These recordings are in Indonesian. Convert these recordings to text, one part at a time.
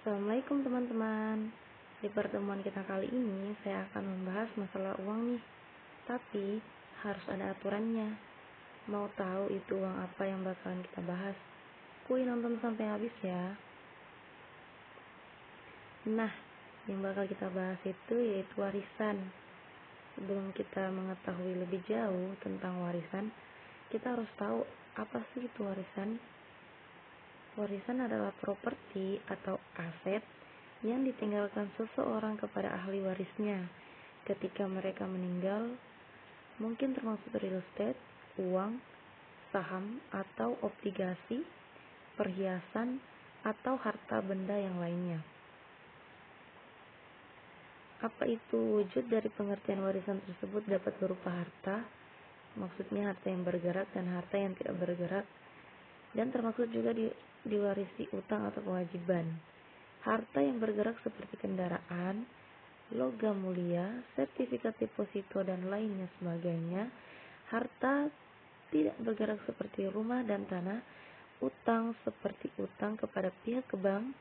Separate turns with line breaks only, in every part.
Assalamualaikum teman-teman. Di pertemuan kita kali ini saya akan membahas masalah uang nih. Tapi harus ada aturannya. Mau tahu itu uang apa yang bakalan kita bahas? Kuy nonton sampai habis ya. Nah, yang bakal kita bahas itu yaitu warisan. Sebelum kita mengetahui lebih jauh tentang warisan, kita harus tahu apa sih itu warisan. Warisan adalah properti atau aset yang ditinggalkan seseorang kepada ahli warisnya ketika mereka meninggal, mungkin termasuk real estate, uang, saham atau obligasi, perhiasan, atau harta benda yang lainnya. Apa itu wujud dari pengertian warisan tersebut dapat berupa harta, maksudnya harta yang bergerak dan harta yang tidak bergerak, dan termasuk juga diwarisi utang atau kewajiban. Harta yang bergerak seperti kendaraan, logam mulia, sertifikat deposito dan lainnya sebagainya. Harta tidak bergerak seperti rumah dan tanah, utang seperti utang kepada pihak bank,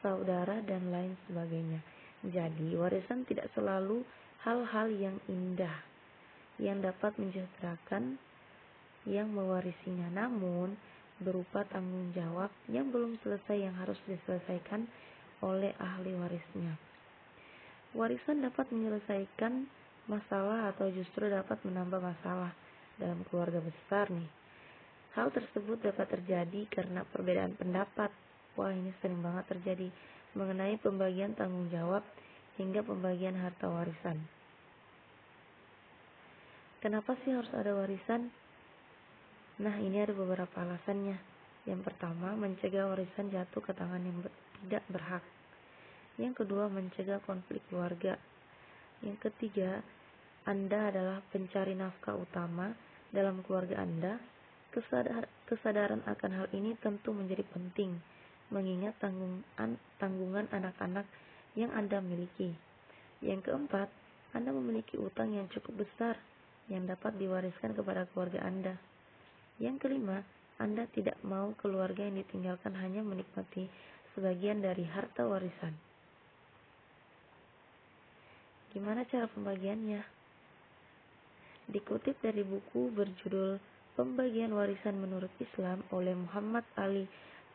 saudara dan lain sebagainya. Jadi warisan tidak selalu hal-hal yang indah yang dapat mensejahterakan yang mewarisinya, namun berupa tanggung jawab yang belum selesai yang harus diselesaikan oleh ahli warisnya. Warisan dapat menyelesaikan masalah atau justru dapat menambah masalah dalam keluarga besar nih. Hal tersebut dapat terjadi karena perbedaan pendapat. Wah, ini sering banget terjadi mengenai pembagian tanggung jawab hingga pembagian harta warisan. Kenapa sih harus ada warisan? Nah, ini ada beberapa alasannya. Yang pertama, mencegah warisan jatuh ke tangan yang tidak berhak. Yang kedua, mencegah konflik keluarga. Yang ketiga, Anda adalah pencari nafkah utama dalam keluarga Anda. Kesadaran akan hal ini tentu menjadi penting, mengingat tanggungan anak-anak yang Anda miliki. Yang keempat, Anda memiliki utang yang cukup besar yang dapat diwariskan kepada keluarga Anda. Yang kelima, Anda tidak mau keluarga yang ditinggalkan hanya menikmati sebagian dari harta warisan. Gimana cara pembagiannya? Dikutip dari buku berjudul Pembagian Warisan Menurut Islam oleh Muhammad Ali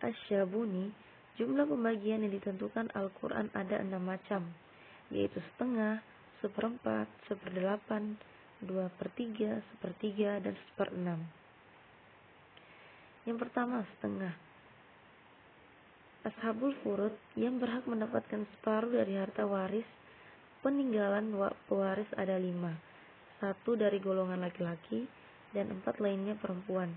Asyabuni, jumlah pembagian yang ditentukan Al-Quran ada 6 macam, yaitu setengah, seperempat, seperdelapan, 2/3, sepertiga, dan 1/6. Yang pertama, setengah. Ashabul furud yang berhak mendapatkan separuh dari harta waris peninggalan pewaris ada 5. 1 dari golongan laki-laki dan 4 lainnya perempuan.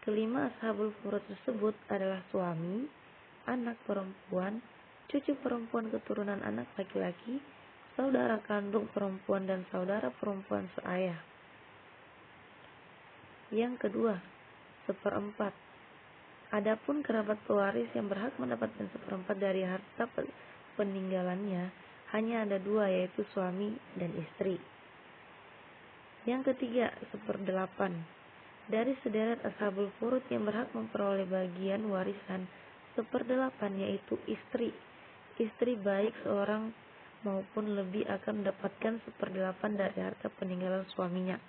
Kelima ashabul furud tersebut adalah suami, anak perempuan, cucu perempuan keturunan anak laki-laki, saudara kandung perempuan dan saudara perempuan seayah. Yang kedua, seperempat. Adapun kerabat pewaris yang berhak mendapatkan seperempat dari harta peninggalannya hanya ada 2, yaitu suami dan istri. Yang ketiga, 1/8. Dari sederet ashabul furud yang berhak memperoleh bagian warisan 1/8 yaitu istri. Istri baik seorang maupun lebih akan mendapatkan 1/8 dari harta peninggalan suaminya.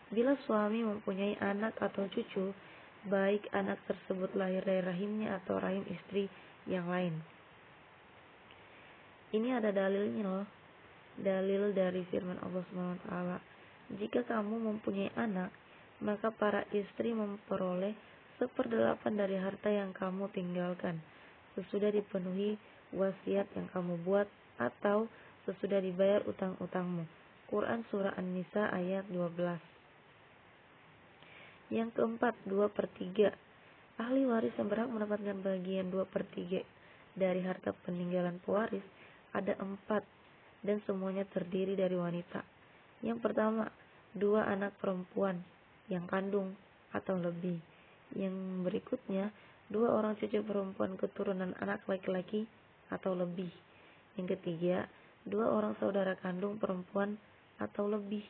Bila suami mempunyai anak atau cucu, baik anak tersebut lahir dari rahimnya atau rahim istri yang lain. Ini ada dalilnya loh. Dalil dari firman Allah SWT. Jika kamu mempunyai anak, maka para istri memperoleh 1/8 dari harta yang kamu tinggalkan, sesudah dipenuhi wasiat yang kamu buat atau sesudah dibayar utang-utangmu. Quran Surah An-Nisa ayat 12. Yang keempat, 2/3. Ahli waris yang berhak mendapatkan bagian 2/3 dari harta peninggalan pewaris ada 4 dan semuanya terdiri dari wanita. Yang pertama, 2 anak perempuan yang kandung atau lebih. Yang berikutnya, 2 orang cucu perempuan keturunan anak laki-laki atau lebih. Yang ketiga, 2 orang saudara kandung perempuan atau lebih.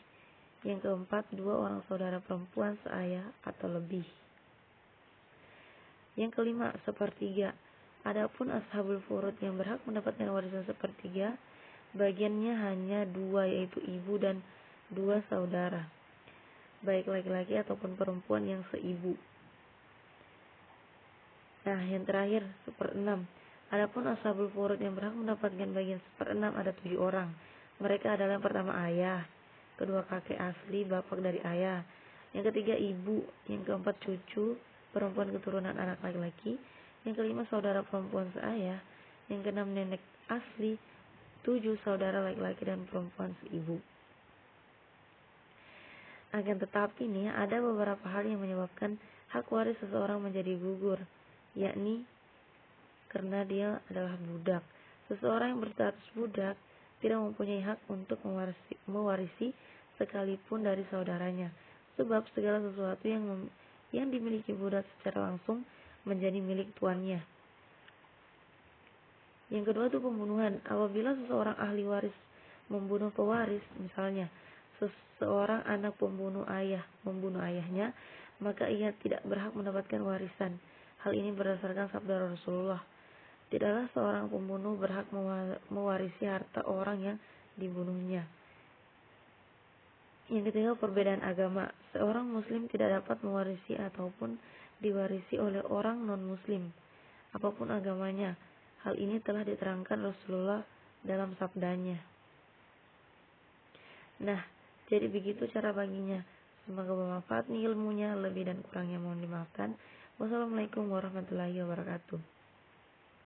Yang keempat, 2 orang saudara perempuan seayah atau lebih. Yang kelima, 1/3. Adapun ashabul furud yang berhak mendapatkan warisan sepertiga, bagiannya hanya dua, yaitu ibu dan dua saudara, baik laki-laki ataupun perempuan yang seibu. Nah, yang terakhir, seperenam. Adapun ashabul furud yang berhak mendapatkan bagian seperenam ada 7 orang. Mereka adalah yang pertama ayah, kedua kakek asli, bapak dari ayah, yang ketiga ibu, yang keempat cucu, perempuan keturunan anak laki-laki, yang kelima saudara perempuan seayah, yang keenam nenek asli, 7 saudara laki-laki dan perempuan seibu. Akan tetapi nih, ada beberapa hal yang menyebabkan hak waris seseorang menjadi gugur, yakni karena dia adalah budak. Seseorang yang berstatus budak tidak mempunyai hak untuk mewarisi sekalipun dari saudaranya, sebab segala sesuatu yang dimiliki budak secara langsung menjadi milik tuannya. Yang kedua itu pembunuhan. Apabila seseorang ahli waris membunuh pewaris, misalnya seseorang anak pembunuh ayah membunuh ayahnya, maka ia tidak berhak mendapatkan warisan. Hal ini berdasarkan sabda Rasulullah, tidaklah seorang pembunuh berhak mewarisi harta orang yang dibunuhnya. Yang ketiga, perbedaan agama. Seorang muslim tidak dapat mewarisi ataupun diwarisi oleh orang non-muslim, apapun agamanya. Hal ini telah diterangkan Rasulullah dalam sabdanya. Nah, jadi begitu cara baginya. Semoga bermanfaat nih ilmunya, lebih dan kurangnya mohon dimaafkan. Wassalamualaikum warahmatullahi wabarakatuh.